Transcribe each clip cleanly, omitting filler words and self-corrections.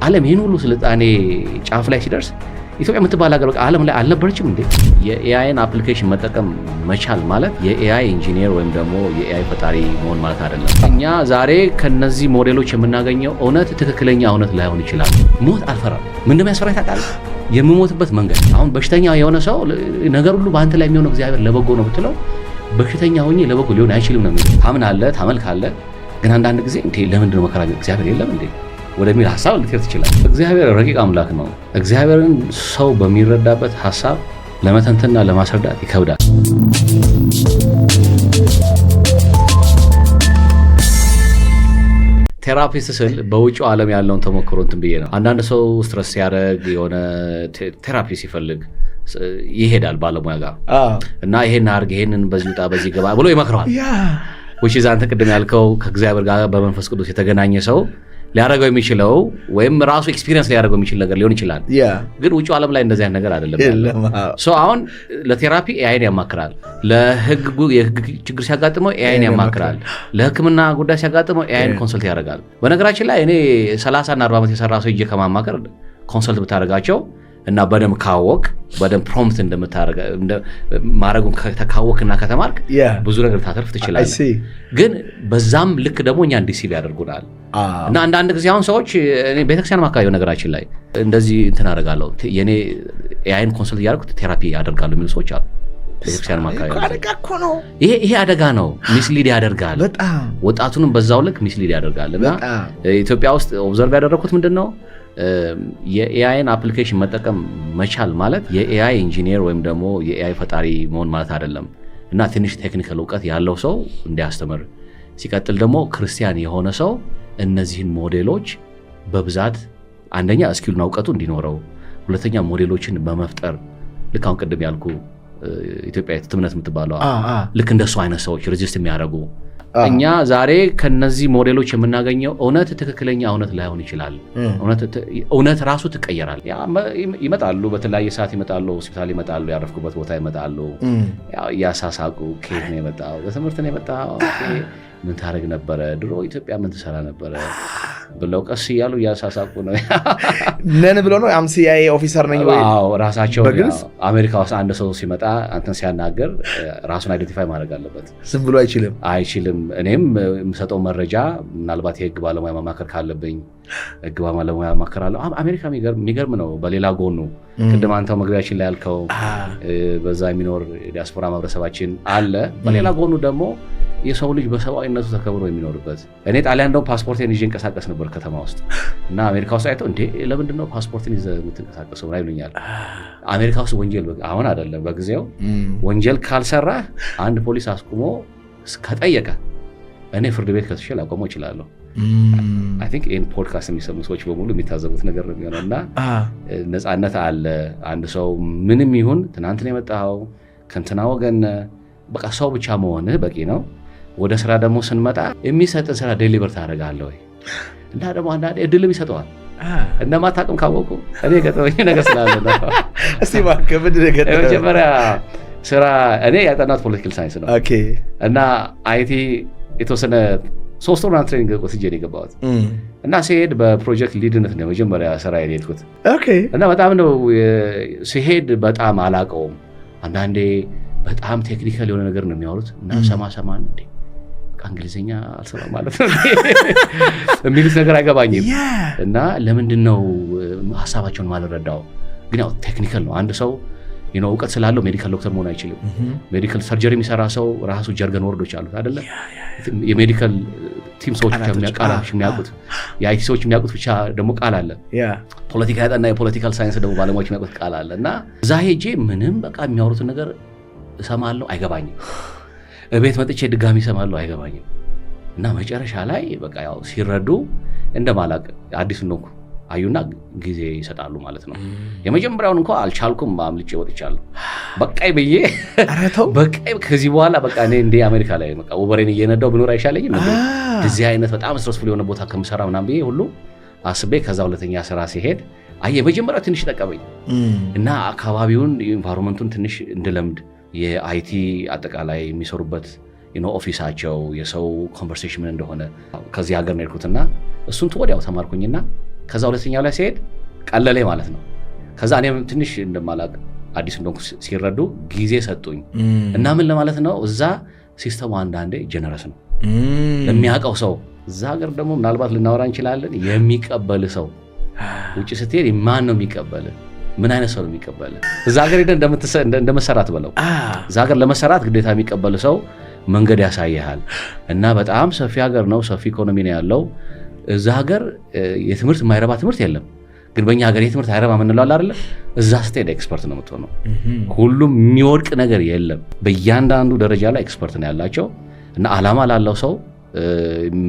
ዓለም ይሄን ሁሉ ስልጣኔ ጫፍ ላይ ሲደርስ ኢትዮጵያ የምትባል ሀገር በቃ ዓለም ላይ አልነበረችም እንዴ? የኤአይን አፕሊኬሽን መጠቀም መቻል ማለት የኤአይ ኢንጂነር ወይም ደግሞ የኤአይ ፈጣሪ መሆን ማለት አይደለም። እኛ ዛሬ ከነዚህ ሞዴሎች የምናገኘው እውነት ትክክለኛ እውነት ላይሆን ይችላል። ሞት አልፈራም። ምን እንደሚያስፈራኝ ታውቃለህ? የምሞትበት መንገድ። አሁን በሽተኛ የሆነ ሰው ነገር ሁሉ በአንተ ላይ የሚሆነው እግዚአብሔር ለበጎ ነው ብትለው በሽተኛ ሆኜ ለበጎ ሊሆን አይችልም ነው የሚለው። ታምናለህ፣ ታመልካለህ። ግን አንዳንድ ጊዜ እንዴ ለምንድን ነው መከራ እግዚአብሔር የለም እንዴ ወደሚል ሐሳብ ልትሄድ ትችላለህ። እግዚአብሔር ረቂቅ አምላክ ነው። እግዚአብሔርን ሰው በሚረዳበት ሐሳብ ለመተንተንና ለማስረዳት ይከብዳል። ቴራፒስት ስል በውጭው ዓለም ያለውን ተሞክሮ እንትን ብዬ ነው። አንዳንድ ሰው ስትረስ ሲያደርግ የሆነ ቴራፒ ሲፈልግ ይሄዳል ባለሙያ ጋር እና ይሄን አድርግ፣ ይሄንን በዚህ ውጣ፣ በዚህ ገባ ብሎ ይመክረዋል። which is አንተ ቅድም ያልከው ከእግዚአብሔር ጋር በመንፈስ ቅዱስ የተገናኘ ሰው ሊያደርገው የሚችለው ወይም ራሱ ኤክስፒሪየንስ ሊያደርገው የሚችል ነገር ሊሆን ይችላል። ግን ውጭው ዓለም ላይ እንደዚህ አይነት ነገር አይደለም ያለው። አሁን ለቴራፒ ኤአይን ያማክራል፣ የህግ ችግር ሲያጋጥመው ኤአይን ያማክራል፣ ለህክምና ጉዳይ ሲያጋጥመው ኤአይን ኮንሰልት ያደርጋል። በነገራችን ላይ እኔ 30 እና 40 ዓመት የሰራ ሰው እጄ ከማማከር ኮንሰልት ብታደርጋቸው እና በደም ካወቅ በደም ፕሮምፕት እንደምታደርግ ማድረጉን ከተካወክና ከተማርክ ብዙ ነገር ታተርፍ ትችላለህ። ግን በዛም ልክ ደግሞ እኛ ዲሲቭ ያደርጉናል። እና አንዳንድ ጊዜ አሁን ሰዎች ቤተክርስቲያን ማካባቢ ነገራችን ላይ እንደዚህ እንትን አደርጋለሁ የኔ ኤአይን ኮንሰልት እያደረኩት ቴራፒ ያደርጋሉ የሚሉ ሰዎች አሉ። ቤተክርስቲያን ማካባቢ ይሄ አደጋ ነው። ሚስሊድ ያደርጋል። ወጣቱንም በዛው ልክ ሚስሊድ ያደርጋል። እና ኢትዮጵያ ውስጥ ኦብዘርቭ ያደረኩት ምንድን ነው የኤአይን አፕሊኬሽን መጠቀም መቻል ማለት የኤአይ ኢንጂነር ወይም ደግሞ የኤአይ ፈጣሪ መሆን ማለት አይደለም። እና ትንሽ ቴክኒካል እውቀት ያለው ሰው እንዲያስተምር፣ ሲቀጥል ደግሞ ክርስቲያን የሆነ ሰው እነዚህን ሞዴሎች በብዛት አንደኛ እስኪሉና እውቀቱ እንዲኖረው፣ ሁለተኛ ሞዴሎችን በመፍጠር ልክ አሁን ቅድም ያልኩ ኢትዮጵያ ትምነት የምትባለው ልክ እንደሱ አይነት ሰዎች ሬዚስት የሚያደርጉ እኛ ዛሬ ከነዚህ ሞዴሎች የምናገኘው እውነት ትክክለኛ እውነት ላይሆን ይችላል። እውነት ራሱ ትቀየራል። ይመጣሉ፣ በተለያየ ሰዓት ይመጣሉ፣ ሆስፒታል ይመጣሉ፣ ያረፍኩበት ቦታ ይመጣሉ፣ ያሳሳቁ ከየት ነው የመጣው? በትምህርት ነው የመጣው? ምን ታደርግ ነበረ ድሮ? ኢትዮጵያ ምን ትሰራ ነበረ ብለው ቀስ እያሉ እያሳሳቁ ነው። ነን ብሎ ነው ሲአይኤ ኦፊሰር ነኝ ወይ? ራሳቸው አሜሪካ ውስጥ አንድ ሰው ሲመጣ አንተን ሲያናገር ራሱን አይደንቲፋይ ማድረግ አለበት። ዝም ብሎ አይችልም። እኔም የምሰጠው መረጃ ምናልባት የህግ ባለሙያ ማማከር ካለብኝ ህግ ባለሙያ ማማከራለሁ። አሜሪካ የሚገርም ነው። በሌላ ጎኑ ቅድም አንተው መግቢያችን ላይ ያልከው በዛ የሚኖር ዲያስፖራ ማህበረሰባችን አለ። በሌላ ጎኑ ደግሞ የሰው ልጅ በሰብአዊነቱ ተከብሮ የሚኖርበት። እኔ ጣሊያን እንደውም ፓስፖርቴን ይዤ እንቀሳቀስ ነበር ከተማ ውስጥ እና አሜሪካ ውስጥ አይተው እንዴ ለምንድን ነው ፓስፖርትን ይዘህ የምትንቀሳቀሰው ምናምን ይሉኛል። አሜሪካ ውስጥ ወንጀል አሁን አይደለም በጊዜው ወንጀል ካልሰራህ አንድ ፖሊስ አስቁሞ ከጠየቀ እኔ ፍርድ ቤት ከስሼ ላቆመው እችላለሁ። አይ ቲንክ ይህን ፖድካስት የሚሰሙ ሰዎች በሙሉ የሚታዘቡት ነገር ነው የሚሆነው። እና ነፃነት አለ። አንድ ሰው ምንም ይሁን ትናንትን የመጣኸው ከእንትና ወገን በቃ ሰው ብቻ መሆንህ በቂ ነው። ወደ ስራ ደግሞ ስንመጣ የሚሰጥን ስራ ዴሊቨር ታደርጋለህ ወይ? እና ደግሞ አንዳንዴ እድልም ይሰጠዋል። እንደማታውቅም ካወቁ እኔ ገጠመኝ ነገር ስላለ ነው። እስቲ እባክህ ምንድን ነው የገጠመኝ? የመጀመሪያ ስራ እኔ ያጠናሁት ፖለቲካል ሳይንስ ነው እና አይቲ የተወሰነ 3 ወር ትሬኒንግ ወስጄ ነው የገባሁት። እና ሲሄድ በፕሮጀክት ሊድነት ነው መጀመሪያ ስራ የሄድኩት። እና በጣም ነው ሲሄድ በጣም አላውቀውም። አንዳንዴ በጣም ቴክኒካል የሆነ ነገር ነው የሚያወሩት እና ሰማ እንዴ እንግሊዝኛ አልሰማም ማለት ነው የሚሉት ነገር አይገባኝም። እና ለምንድን ነው ሀሳባቸውን ማልረዳው? ግን ያው ቴክኒካል ነው። አንድ ሰው እውቀት ስላለው ሜዲካል ዶክተር መሆን አይችልም። ሜዲካል ሰርጀሪ የሚሰራ ሰው ራሱ ጀርገን ወርዶች አሉት አይደለ? የሜዲካል ቲም ሰዎች ብቻ የሚያውቁት፣ የአይቲ ሰዎች የሚያውቁት ብቻ ደግሞ ቃል አለ። ፖለቲካ ያጠና የፖለቲካል ሳይንስ ደግሞ ባለሙያዎች የሚያውቁት ቃል አለ። እና እዛ ሄጄ ምንም በቃ የሚያወሩትን ነገር እሰማለሁ፣ አይገባኝም። ቤት መጥቼ ድጋሚ እሰማለሁ፣ አይገባኝም። እና መጨረሻ ላይ በቃ ያው ሲረዱ እንደማላቅ አዲስ ነው አዩና ጊዜ ይሰጣሉ ማለት ነው። የመጀመሪያውን እንኳን አልቻልኩም፣ አምልጬ ወጥቻለሁ። በቃይ ብዬ በቃይ ከዚህ በኋላ በቃ እኔ እንደ አሜሪካ ላይ በቃ ኡበሬን እየነዳው ብኖር አይሻለኝም እንዴ? እዚህ አይነት በጣም ስትረስፉል የሆነ ቦታ ከምሰራ ምናምን ብዬ ሁሉ አስቤ ከዛ ሁለተኛ ስራ ሲሄድ የመጀመሪያው ትንሽ ጠቀመኝ እና አካባቢውን ኢንቫይሮንመንቱን ትንሽ እንድለምድ የአይቲ አጠቃላይ የሚሰሩበት ኦፊሳቸው የሰው ኮንቨርሴሽን ምን እንደሆነ ከዚህ ሀገር ነው የሄድኩትና እሱን ወዲያው ተማርኩኝና ከዛ ሁለተኛው ላይ ሲሄድ ቀለለኝ ማለት ነው። ከዛ እኔም ትንሽ እንደማላቅ አዲስ እንደሆንኩ ሲረዱ ጊዜ ሰጡኝ እና ምን ለማለት ነው እዛ ሲስተሙ አንዳንዴ ጀነረስ ነው ለሚያውቀው ሰው። እዛ ሀገር ደግሞ ምናልባት ልናወራ እንችላለን። የሚቀበል ሰው ውጭ ስትሄድ ማን ነው የሚቀበል? ምን አይነት ሰው ነው የሚቀበል? እዛ ሀገር ሄደህ እንደመሰራት በለው እዛ ሀገር ለመሰራት ግዴታ የሚቀበል ሰው መንገድ ያሳይሃል እና በጣም ሰፊ ሀገር ነው፣ ሰፊ ኢኮኖሚ ነው ያለው። እዛ ሀገር የትምህርት የማይረባ ትምህርት የለም። ግን በእኛ ሀገር የትምህርት አይረባ ምንለው አይደለ? እዛ ስትሄድ ኤክስፐርት ነው የምትሆነው። ሁሉም የሚወድቅ ነገር የለም። በእያንዳንዱ ደረጃ ላይ ኤክስፐርት ነው ያላቸው እና ዓላማ ላለው ሰው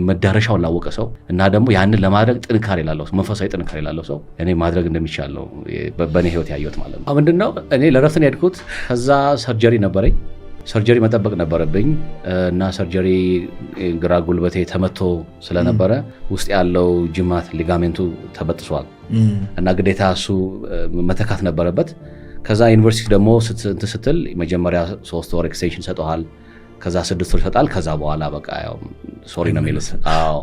መዳረሻውን ላወቀ ሰው እና ደግሞ ያንን ለማድረግ ጥንካሬ ላለው ሰው፣ መንፈሳዊ ጥንካሬ ላለው ሰው እኔ ማድረግ እንደሚቻል ነው በእኔ ህይወት ያየሁት ማለት ነው። ምንድነው እኔ ለረፍት ነው የሄድኩት። ከዛ ሰርጀሪ ነበረኝ። ሰርጀሪ መጠበቅ ነበረብኝ እና ሰርጀሪ ግራ ጉልበቴ ተመቶ ስለነበረ ውስጥ ያለው ጅማት ሊጋሜንቱ ተበጥሷል እና ግዴታ እሱ መተካት ነበረበት። ከዛ ዩኒቨርሲቲ ደግሞ ስትል መጀመሪያ 3 ወር ኤክስቴንሽን ሰጠዋል። ከዛ 6 ወር ይሰጣል። ከዛ በኋላ በቃ ያው ሶሪ ነው የሚሉት። አዎ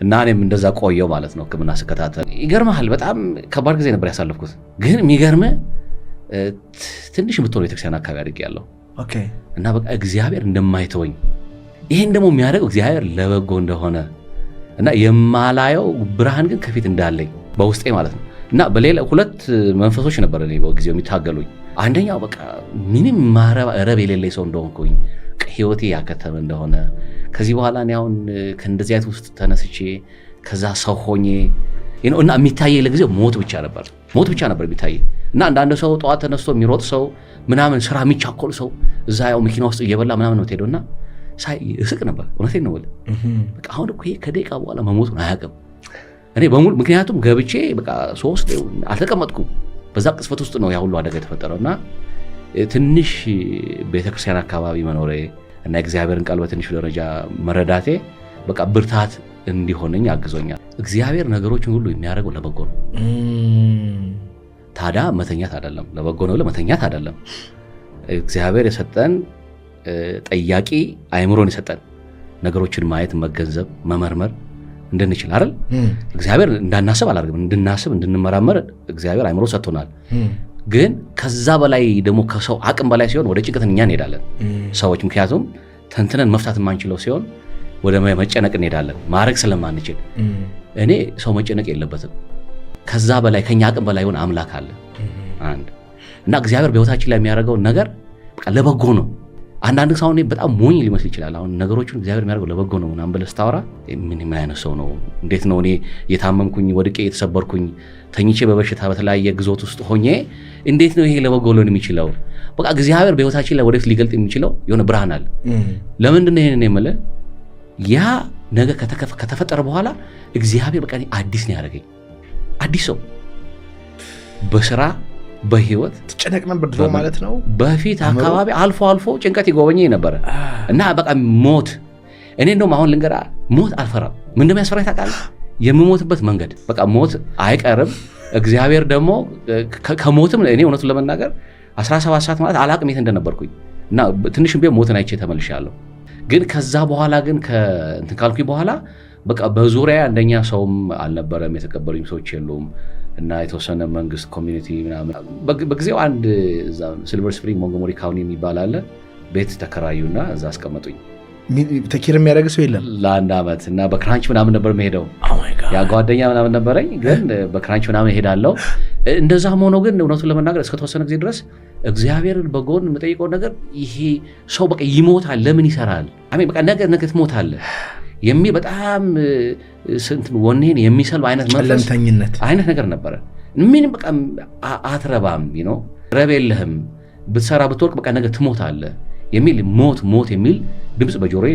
እና እኔም እንደዛ ቆየው ማለት ነው ሕክምና ስከታተል። ይገርምሃል በጣም ከባድ ጊዜ ነበር ያሳለፍኩት። ግን የሚገርምህ ትንሽ የምትሆነው ቤተክርስቲያን አካባቢ አድርጌያለሁ እና በቃ እግዚአብሔር እንደማይተወኝ ይሄን ደግሞ የሚያደርገው እግዚአብሔር ለበጎ እንደሆነ እና የማላየው ብርሃን ግን ከፊት እንዳለኝ በውስጤ ማለት ነው። እና በሌላ 2 መንፈሶች ነበር እኔ በጊዜው የሚታገሉኝ። አንደኛው በቃ ምንም ረብ የሌለኝ ሰው እንደሆንኩኝ ህይወቴ ያከተመ እንደሆነ ከዚህ በኋላ እኔ አሁን ከእንደዚህ አይነት ውስጥ ተነስቼ ከዛ ሰው ሆኜ እና የሚታየኝ ለጊዜው ሞት ብቻ ነበር የሚታየኝ። እና አንዳንድ ሰው ጠዋት ተነስቶ የሚሮጥ ሰው ምናምን ስራ የሚቻኮል ሰው እዛ ያው መኪና ውስጥ እየበላ ምናምን ነው የምትሄደው እና ሳይ እስቅ ነበር። እውነቴን ነው በቃ አሁን እኮ ይሄ ከደቂቃ በኋላ መሞቱን አያውቅም እኔ በሙሉ። ምክንያቱም ገብቼ በቃ 3 አልተቀመጥኩም። በዛ ቅጽበት ውስጥ ነው ያ ሁሉ አደጋ የተፈጠረው እና ትንሽ ቤተክርስቲያን አካባቢ መኖሬ እና እግዚአብሔርን ቃል በትንሹ ደረጃ መረዳቴ በቃ ብርታት እንዲሆነኝ አግዞኛል። እግዚአብሔር ነገሮችን ሁሉ የሚያደርገው ለበጎ ነው። ታዲያ መተኛት አይደለም፣ ለበጎ ነው ለመተኛት አይደለም። እግዚአብሔር የሰጠን ጠያቂ አይምሮን የሰጠን ነገሮችን ማየት፣ መገንዘብ፣ መመርመር እንድንችል አይደል? እግዚአብሔር እንዳናስብ አላደረገም። እንድናስብ እንድንመራመር እግዚአብሔር አይምሮ ሰጥቶናል። ግን ከዛ በላይ ደግሞ ከሰው አቅም በላይ ሲሆን ወደ ጭንቀት እኛ እንሄዳለን ሰዎች። ምክንያቱም ተንትነን መፍታት የማንችለው ሲሆን ወደ መጨነቅ እንሄዳለን ማድረግ ስለማንችል። እኔ ሰው መጨነቅ የለበትም። ከዛ በላይ ከኛ አቅም በላይ ሆነ አምላክ አለ አንድ እና እግዚአብሔር በህይወታችን ላይ የሚያደርገውን ነገር በቃ ለበጎ ነው። አንዳንድ ሰው በጣም ሞኝ ሊመስል ይችላል። አሁን ነገሮችን እግዚአብሔር የሚያደርገው ለበጎ ነው ምናምን ብለህ ስታወራ ምን አይነት ሰው ነው? እንዴት ነው እኔ የታመምኩኝ ወድቄ የተሰበርኩኝ ተኝቼ በበሽታ በተለያየ ግዞት ውስጥ ሆኜ እንዴት ነው ይሄ ለበጎ ሊሆን የሚችለው? በቃ እግዚአብሔር በህይወታችን ላይ ወደፊት ሊገልጥ የሚችለው የሆነ ብርሃን አለ። ለምንድን ነው ይሄንን የምልህ? ያ ነገር ከተፈጠረ በኋላ እግዚአብሔር በቃ አዲስ ነው ያደረገኝ። አዲስ ሰው በስራ በህይወት ትጨነቅ ነበር ድሮ ማለት ነው። በፊት አካባቢ አልፎ አልፎ ጭንቀት ይጎበኘኝ ነበር እና በቃ ሞት እኔ እንደውም አሁን ልንገራ ሞት አልፈራም። ምን እንደሚያስፈራኝ ታውቃለህ? የምሞትበት መንገድ በቃ ሞት አይቀርም። እግዚአብሔር ደግሞ ከሞትም እኔ እውነቱን ለመናገር 17 ሰዓት ማለት አላቅም የት እንደነበርኩኝ እና ትንሽም ቢሆን ሞትን አይቼ ተመልሻለሁ። ግን ከዛ በኋላ ግን እንትን ካልኩኝ በኋላ በቃ በዙሪያ አንደኛ ሰውም አልነበረም፣ የተቀበሉኝ ሰዎች የሉም እና የተወሰነ መንግስት ኮሚኒቲ ምናምን በጊዜው አንድ ሲልቨር ስፕሪንግ ሞንጎመሪ ካውንቲ የሚባል አለ ቤት ተከራዩና እዛ አስቀመጡኝ። ተኪር የሚያደርግ ሰው የለም ለአንድ ዓመት እና በክራንች ምናምን ነበር መሄደው። ያ ጓደኛ ምናምን ነበረኝ ግን በክራንች ምናምን ሄዳለሁ። እንደዛም ሆኖ ግን እውነቱን ለመናገር እስከተወሰነ ጊዜ ድረስ እግዚአብሔርን በጎን የምጠይቀው ነገር ይሄ ሰው በቃ ይሞታል ለምን ይሰራል አሜን በቃ ነገ ትሞታለህ የሚል በጣም ወኔን የሚሰልብ አይነት መንፈስ አይነት ነገር ነበረ። ምን በቃ አትረባም ረብ የለህም ብትሰራ ብትወርቅ በቃ ነገ ትሞታለህ የሚል ሞት የሚል ድምጽ በጆሮዬ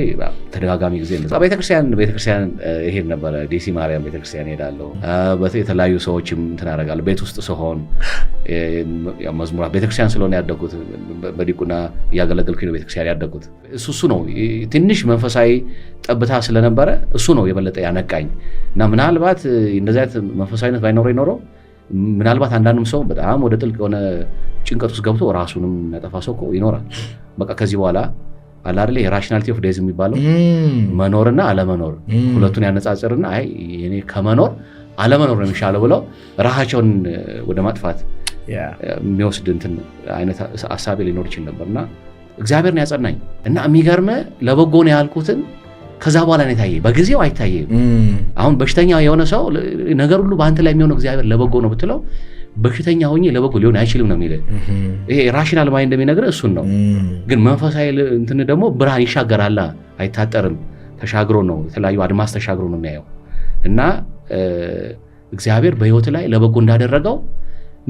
ተደጋጋሚ ጊዜ እንደዛ ቤተክርስቲያን ይሄድ ነበረ። ዲሲ ማርያም ቤተክርስቲያን ሄዳለሁ። የተለያዩ ሰዎችም እንትን አደርጋለሁ። ቤት ውስጥ ስሆን መዝሙራት ቤተክርስቲያን ስለሆነ ያደግኩት በዲቁና እያገለገልኩኝ ነው ቤተክርስቲያን ያደግኩት። እሱ ነው ትንሽ መንፈሳዊ ጠብታ ስለነበረ እሱ ነው የበለጠ ያነቃኝ እና ምናልባት እንደዚህ አይነት መንፈሳዊነት ባይኖረኝ ኖሮ ምናልባት አንዳንድም ሰው በጣም ወደ ጥልቅ የሆነ ጭንቀት ውስጥ ገብቶ ራሱንም ያጠፋ ሰው ይኖራል። በቃ ከዚህ በኋላ አለ አይደል የራሽናሊቲ ኦፍ ዴዝ የሚባለው መኖርና አለመኖር ሁለቱን ያነጻጽርና አይ እኔ ከመኖር አለመኖር ነው የሚሻለው ብለው ራሳቸውን ወደ ማጥፋት የሚወስድ እንትን አይነት ሐሳቤ ሊኖር ይችል ነበርና እግዚአብሔር ነው ያጸናኝ። እና የሚገርም ለበጎ ነው ያልኩትን ከዛ በኋላ ነው የታየኝ። በጊዜው አይታየም። አሁን በሽተኛ የሆነ ሰው ነገር ሁሉ በአንተ ላይ የሚሆነው እግዚአብሔር ለበጎ ነው ብትለው በሽተኛ ሆኜ ለበጎ ሊሆን አይችልም ነው የሚለው። ይሄ ራሽናል ማይንድ እንደሚነግርህ እሱን ነው። ግን መንፈሳዊ እንትን ደግሞ ብርሃን ይሻገራል፣ አይታጠርም። ተሻግሮ ነው የተለያዩ አድማስ ተሻግሮ ነው የሚያየው። እና እግዚአብሔር በህይወት ላይ ለበጎ እንዳደረገው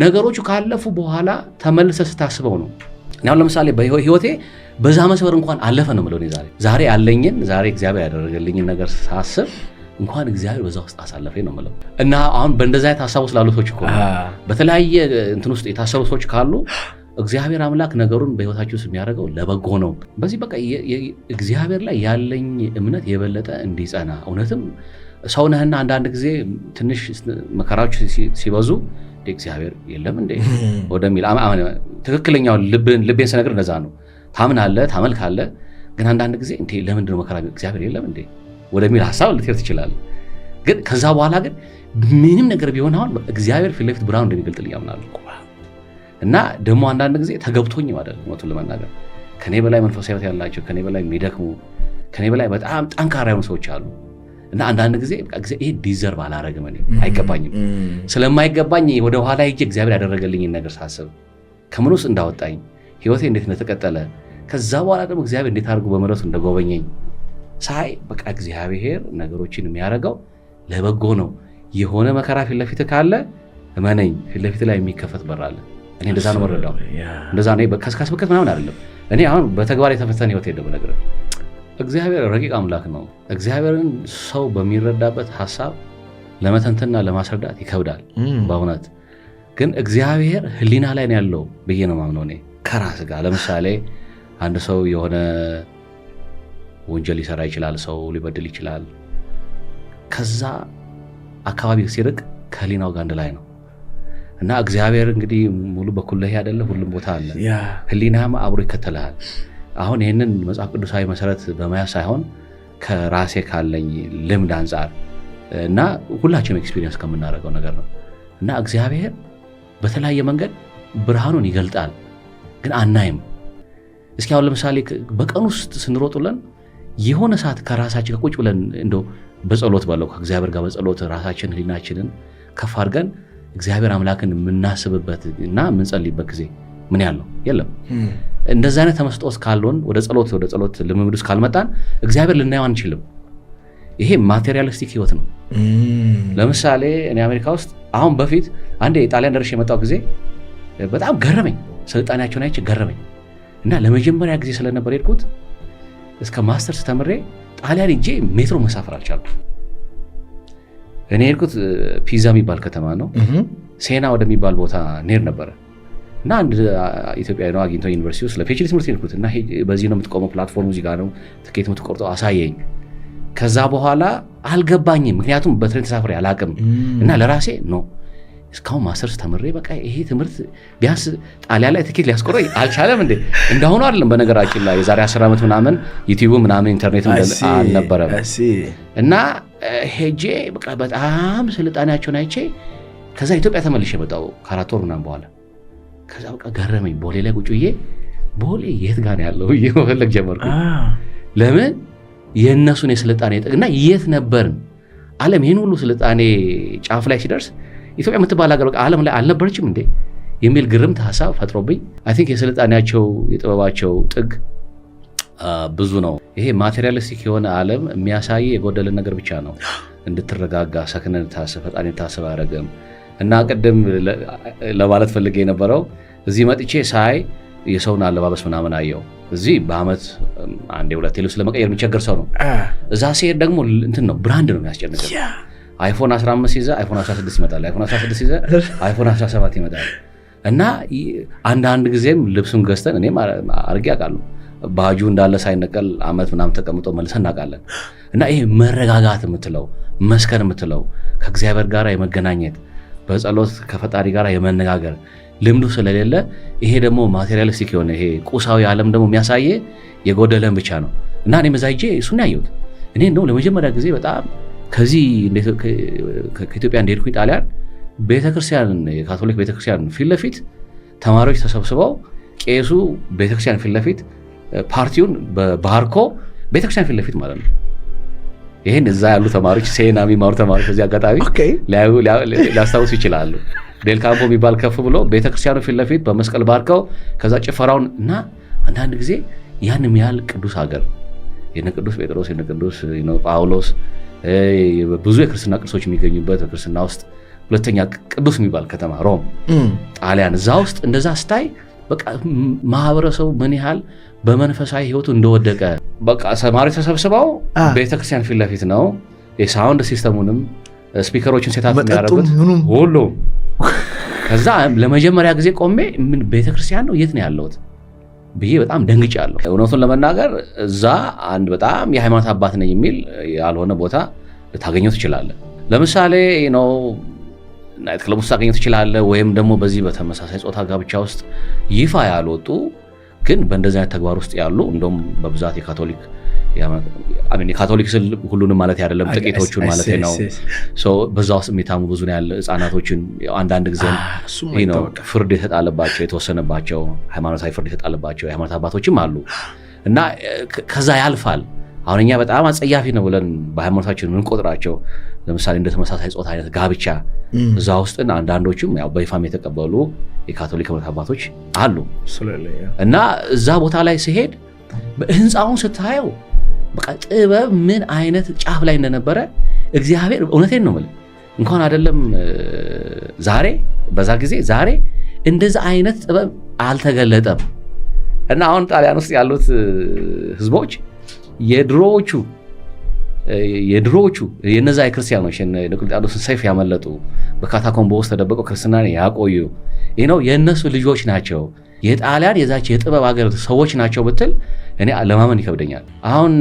ነገሮቹ ካለፉ በኋላ ተመልሰህ ስታስበው ነው። አሁን ለምሳሌ በህይወቴ በዛ መስመር እንኳን አለፈ ነው የምለው። ዛሬ ያለኝን ዛሬ እግዚአብሔር ያደረገልኝን ነገር ሳስብ እንኳን እግዚአብሔር በዛ ውስጥ አሳለፈኝ ነው የምለው። እና አሁን በእንደዛ አይነት ሀሳብ ውስጥ ላሉ ሰዎች እኮ በተለያየ እንትን ውስጥ የታሰሩ ሰዎች ካሉ እግዚአብሔር አምላክ ነገሩን በህይወታቸው ውስጥ የሚያደርገው ለበጎ ነው። በዚህ በቃ እግዚአብሔር ላይ ያለኝ እምነት የበለጠ እንዲጸና እውነትም ሰው ነህና አንዳንድ ጊዜ ትንሽ መከራዎች ሲበዙ እግዚአብሔር የለም እንዴ ወደሚል ትክክለኛው ልቤን ስነግር እንደዛ ነው። ታምናለህ፣ ታመልካለህ፣ ግን አንዳንድ ጊዜ እንዴ ለምንድን ነው መከራ እግዚአብሔር የለም እንዴ ወደሚል ሀሳብ ልትሄድ ትችላለህ። ግን ከዛ በኋላ ግን ምንም ነገር ቢሆን አሁን እግዚአብሔር ፊት ለፊት ብርሃኑ እንደሚገልጥልኝ አምናለሁ። እና ደግሞ አንዳንድ ጊዜ ተገብቶኝ ማለት ነው ለመናገር ከኔ በላይ መንፈሳዊ ሕይወት ያላቸው ከኔ በላይ የሚደክሙ ከኔ በላይ በጣም ጠንካራ የሆኑ ሰዎች አሉ። እና አንዳንድ ጊዜ ይሄ ዲዘርቭ አላረግም፣ እኔ አይገባኝም። ስለማይገባኝ ወደ ኋላ ሄጄ እግዚአብሔር ያደረገልኝን ነገር ሳስብ ከምን ውስጥ እንዳወጣኝ ህይወቴ እንዴት እንደተቀጠለ ከዛ በኋላ ደግሞ እግዚአብሔር እንዴት አድርጎ በምሕረቱ እንደጎበኘኝ ሳይ በቃ እግዚአብሔር ነገሮችን የሚያደርገው ለበጎ ነው። የሆነ መከራ ፊት ለፊት ካለ እመነኝ ፊት ለፊት ላይ የሚከፈት በር አለ። እኔ እንደዛ ነው መረዳው። እንደዛ ነው በከስካስ በከት ምናምን አይደለም። እኔ አሁን በተግባር የተፈተነ ህይወት የለም ነገር እግዚአብሔር ረቂቅ አምላክ ነው። እግዚአብሔርን ሰው በሚረዳበት ሐሳብ ለመተንተንና ለማስረዳት ይከብዳል በእውነት። ግን እግዚአብሔር ህሊና ላይ ነው ያለው ብዬ ነው ማምነው እኔ ከራስ ጋር። ለምሳሌ አንድ ሰው የሆነ ወንጀል ሊሰራ ይችላል፣ ሰው ሊበድል ይችላል። ከዛ አካባቢ ሲርቅ ከህሊናው ጋር አንድ ላይ ነው። እና እግዚአብሔር እንግዲህ ሙሉ በኩል ላይ አይደለ፣ ሁሉም ቦታ አለ። ህሊናም አብሮ ይከተልሃል። አሁን ይህንን መጽሐፍ ቅዱሳዊ መሰረት በመያዝ ሳይሆን ከራሴ ካለኝ ልምድ አንጻር እና ሁላችንም ኤክስፒሪየንስ ከምናደርገው ነገር ነው። እና እግዚአብሔር በተለያየ መንገድ ብርሃኑን ይገልጣል፣ ግን አናይም። እስኪ አሁን ለምሳሌ በቀን ውስጥ ስንሮጡለን የሆነ ሰዓት ከራሳችን ከቁጭ ብለን እንደው በጸሎት ባለው ከእግዚአብሔር ጋር በጸሎት ራሳችን ህሊናችንን ከፍ አድርገን እግዚአብሔር አምላክን የምናስብበት እና የምንጸልይበት ጊዜ ምን ያለው የለም። እንደዛ አይነት ተመስጦስ ካልሆን ወደ ጸሎት ልምምድ ውስጥ ካልመጣን እግዚአብሔር ልናየው አንችልም። ይሄ ማቴሪያሊስቲክ ህይወት ነው። ለምሳሌ እኔ አሜሪካ ውስጥ አሁን በፊት አንዴ ጣሊያን ደርሼ የመጣው ጊዜ በጣም ገረመኝ፣ ስልጣኔያቸውን አይቼ ገረመኝ። እና ለመጀመሪያ ጊዜ ስለነበር ሄድኩት እስከ ማስተርስ ተምሬ ጣሊያን ሄጄ ሜትሮ መሳፈር አልቻልኩም። እኔ ሄድኩት ፒዛ የሚባል ከተማ ነው፣ ሴና ወደሚባል ቦታ እንሄድ ነበረ። እና አንድ ኢትዮጵያዊ ነው አግኝቶ ዩኒቨርሲቲ ውስጥ ለፒኤችዲ ትምህርት ሄድኩት። እና በዚህ ነው የምትቆመው፣ ፕላትፎርሙ እዚህ ጋር ነው፣ ትኬት የምትቆርጠው አሳየኝ። ከዛ በኋላ አልገባኝም፣ ምክንያቱም በትሬን ተሳፍሬ አላቅም። እና ለራሴ ነው እስካሁን ማስተርስ ተምሬ በቃ ይሄ ትምህርት ቢያንስ ጣሊያን ላይ ትኬት ሊያስቆረኝ አልቻለም እንዴ? እንደሆነ አይደለም በነገራችን ላይ የዛሬ 10 ዓመት ምናምን ዩቲዩብ ምናምን ኢንተርኔት አልነበረም። እና ሄጄ በቃ በጣም ስልጣኔያቸውን አይቼ ከዛ ኢትዮጵያ ተመልሼ መጣሁ ከ4 ወር ምናምን በኋላ። ከዛ በቃ ገረመኝ። ቦሌ ላይ ቁጭ ብዬ ቦሌ የት ጋር ያለው ብዬ መፈለግ ጀመርኩ። ለምን የእነሱን የስልጣኔ ጥግና የት ነበርን? ዓለም ይህን ሁሉ ስልጣኔ ጫፍ ላይ ሲደርስ ኢትዮጵያ የምትባል ሀገር በቃ ዓለም ላይ አልነበረችም እንዴ የሚል ግርምት ሀሳብ ፈጥሮብኝ አይ ቲንክ የስልጣኔያቸው የጥበባቸው ጥግ ብዙ ነው። ይሄ ማቴሪያሊስቲክ የሆነ ዓለም የሚያሳይ የጎደለ ነገር ብቻ ነው። እንድትረጋጋ ሰክነን ታስብ ፈጣን ታስብ አያደርግም። እና ቅድም ለማለት ፈልጌ የነበረው እዚህ መጥቼ ሳይ የሰውን አለባበስ ምናምን አየው። እዚህ በአመት አንዴ ሁለቴ ልብስ ለመቀየር የሚቸገር ሰው ነው። እዛ ሲሄድ ደግሞ እንትን ነው ብራንድ ነው የሚያስጨንቀው። አይፎን 15 ይዘህ አይፎን 16 ይመጣል፣ አይፎን 16 ይዘህ አይፎን 17 ይመጣል። እና አንዳንድ ጊዜም ልብሱን ገዝተን እኔም አድርጌ አውቃለሁ ባጁ እንዳለ ሳይነቀል አመት ምናምን ተቀምጦ መልሰን እናውቃለን። እና ይሄ መረጋጋት የምትለው መስከን የምትለው ከእግዚአብሔር ጋር የመገናኘት በጸሎት ከፈጣሪ ጋር የመነጋገር ልምዱ ስለሌለ ይሄ ደግሞ ማቴሪያሊስቲክ የሆነ ይሄ ቁሳዊ ዓለም ደግሞ የሚያሳየ የጎደለን ብቻ ነው። እና እኔ መዛይጄ እሱን ያየሁት እኔ እንደው ለመጀመሪያ ጊዜ በጣም ከዚህ ከኢትዮጵያ እንደሄድኩኝ ጣሊያን ቤተክርስቲያን የካቶሊክ ቤተክርስቲያን ፊት ለፊት ተማሪዎች ተሰብስበው ቄሱ ቤተክርስቲያን ፊት ለፊት ፓርቲውን ባርኮ ቤተክርስቲያን ፊት ለፊት ማለት ነው። ይሄን እዛ ያሉ ተማሪዎች ሴና የሚማሩ ተማሪዎች በዚህ አጋጣሚ ሊያስታውሱ ይችላሉ። ዴል ካምፖ የሚባል ከፍ ብሎ ቤተክርስቲያኑ ፊት ለፊት በመስቀል ባርከው ከዛ ጭፈራውን እና አንዳንድ ጊዜ ያንም ያህል ቅዱስ ሀገር የነ ቅዱስ ጴጥሮስ የነ ቅዱስ ጳውሎስ ብዙ የክርስትና ቅርሶች የሚገኙበት በክርስትና ውስጥ ሁለተኛ ቅዱስ የሚባል ከተማ ሮም ጣሊያን እዛ ውስጥ እንደዛ ስታይ በቃ ማህበረሰቡ ምን ያህል በመንፈሳዊ ህይወቱ እንደወደቀ በቃ ተማሪዎች ተሰብስበው ቤተክርስቲያን ፊት ለፊት ነው። የሳውንድ ሲስተሙንም ስፒከሮችን ሴታፕ የሚያደርጉት ሁሉ ከዛ ለመጀመሪያ ጊዜ ቆሜ ምን ቤተክርስቲያን ነው የት ነው ያለሁት ብዬ በጣም ደንግጫለሁ። እውነቱን ለመናገር እዛ አንድ በጣም የሃይማኖት አባት ነኝ የሚል ያልሆነ ቦታ ልታገኘው ትችላለህ። ለምሳሌ ናይት ክለብ ውስጥ ታገኘው ትችላለህ፣ ወይም ደግሞ በዚህ በተመሳሳይ ጾታ ጋብቻ ውስጥ ይፋ ያልወጡ ግን በእንደዚህ አይነት ተግባር ውስጥ ያሉ እንደውም በብዛት የካቶሊክ ስል ሁሉንም ማለት አይደለም ጥቂቶቹን ማለት ነው። በዛ ውስጥ የሚታሙ ብዙ ነው ያለ ህፃናቶችን አንዳንድ ጊዜ ፍርድ የተጣለባቸው የተወሰነባቸው ሃይማኖታዊ ፍርድ የተጣለባቸው የሃይማኖት አባቶችም አሉ እና ከዛ ያልፋል። አሁን እኛ በጣም አጸያፊ ነው ብለን በሃይማኖታችን የምንቆጥራቸው ለምሳሌ እንደ ተመሳሳይ ጾታ አይነት ጋብቻ እዛ ውስጥ አንዳንዶችም ያው በይፋም የተቀበሉ የካቶሊክ እምነት አባቶች አሉ እና እዛ ቦታ ላይ ሲሄድ ህንፃውን ስታየው በቃ ጥበብ ምን አይነት ጫፍ ላይ እንደነበረ እግዚአብሔር እውነቴን ነው ማለት እንኳን አይደለም ዛሬ በዛ ጊዜ ዛሬ እንደዛ አይነት ጥበብ አልተገለጠም። እና አሁን ጣሊያን ውስጥ ያሉት ህዝቦች የድሮዎቹ የነዛ የክርስቲያኖች የዲዮቅልጥያኖስን ሰይፍ ያመለጡ በካታኮምቦ ውስጥ ተደብቀው ክርስትናን ያቆዩ የእነሱ ልጆች ናቸው። የጣሊያን የዛች የጥበብ ሀገር ሰዎች ናቸው ብትል እኔ ለማመን ይከብደኛል። አሁን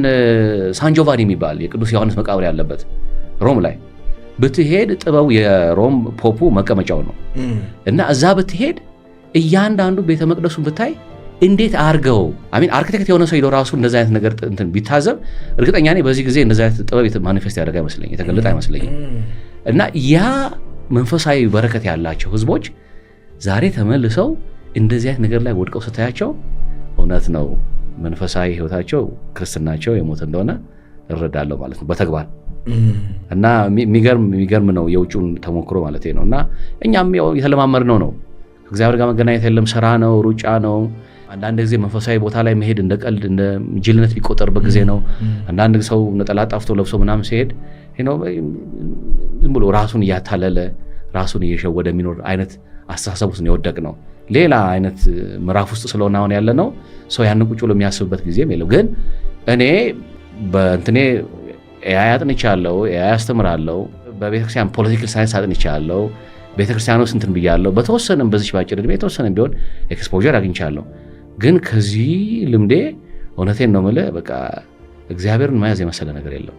ሳን ጆቫኒ የሚባል የቅዱስ ዮሐንስ መቃብር ያለበት ሮም ላይ ብትሄድ ጥበቡ የሮም ፖፑ መቀመጫው ነው እና እዛ ብትሄድ እያንዳንዱ ቤተ መቅደሱን ብታይ እንዴት አርገው አርኪቴክት የሆነ ሰው ሄዶ ራሱ እንደዛ አይነት ነገር እንትን ቢታዘብ እርግጠኛ ነኝ በዚህ ጊዜ እንደዛ አይነት ጥበብ ማኒፌስት ያደርግ አይመስለኝም፣ የተገለጠ አይመስለኝም። እና ያ መንፈሳዊ በረከት ያላቸው ህዝቦች ዛሬ ተመልሰው እንደዚህ አይነት ነገር ላይ ወድቀው ስታያቸው እውነት ነው መንፈሳዊ ህይወታቸው ክርስትናቸው የሞተ እንደሆነ እረዳለሁ ማለት ነው በተግባር እና የሚገርም ነው የውጭውን ተሞክሮ ማለት ነው። እና እኛም የተለማመድነው ነው ከእግዚአብሔር ጋር መገናኘት የለም ስራ ነው ሩጫ ነው። አንዳንድ ጊዜ መንፈሳዊ ቦታ ላይ መሄድ እንደ ቀልድ እንደ ጅልነት ቢቆጠርበት ጊዜ ነው። አንዳንድ ሰው ነጠላ ጣፍቶ ለብሶ ምናምን ሲሄድ ዝም ብሎ ራሱን እያታለለ ራሱን እየሸወደ የሚኖር አይነት አስተሳሰብ ውስጥ ነው የወደቅ ነው። ሌላ አይነት ምዕራፍ ውስጥ ስለሆነ አሁን ያለ ነው ሰው ያን ቁጭ ብሎ የሚያስብበት ጊዜም የለም። ግን እኔ በእንትኔ ኤአይ አጥንቻለሁ፣ ኤአይ አስተምራለሁ፣ በቤተክርስቲያን ፖለቲካል ሳይንስ አጥንቻለሁ፣ ቤተክርስቲያን ውስጥ እንትን ብያለሁ። በተወሰነም በዚህ ባጭር ዕድሜ የተወሰነም ቢሆን ኤክስፖዠር አግኝቻለሁ። ግን ከዚህ ልምዴ እውነቴን ነው የምልህ በቃ እግዚአብሔርን መያዝ የመሰለ ነገር የለም።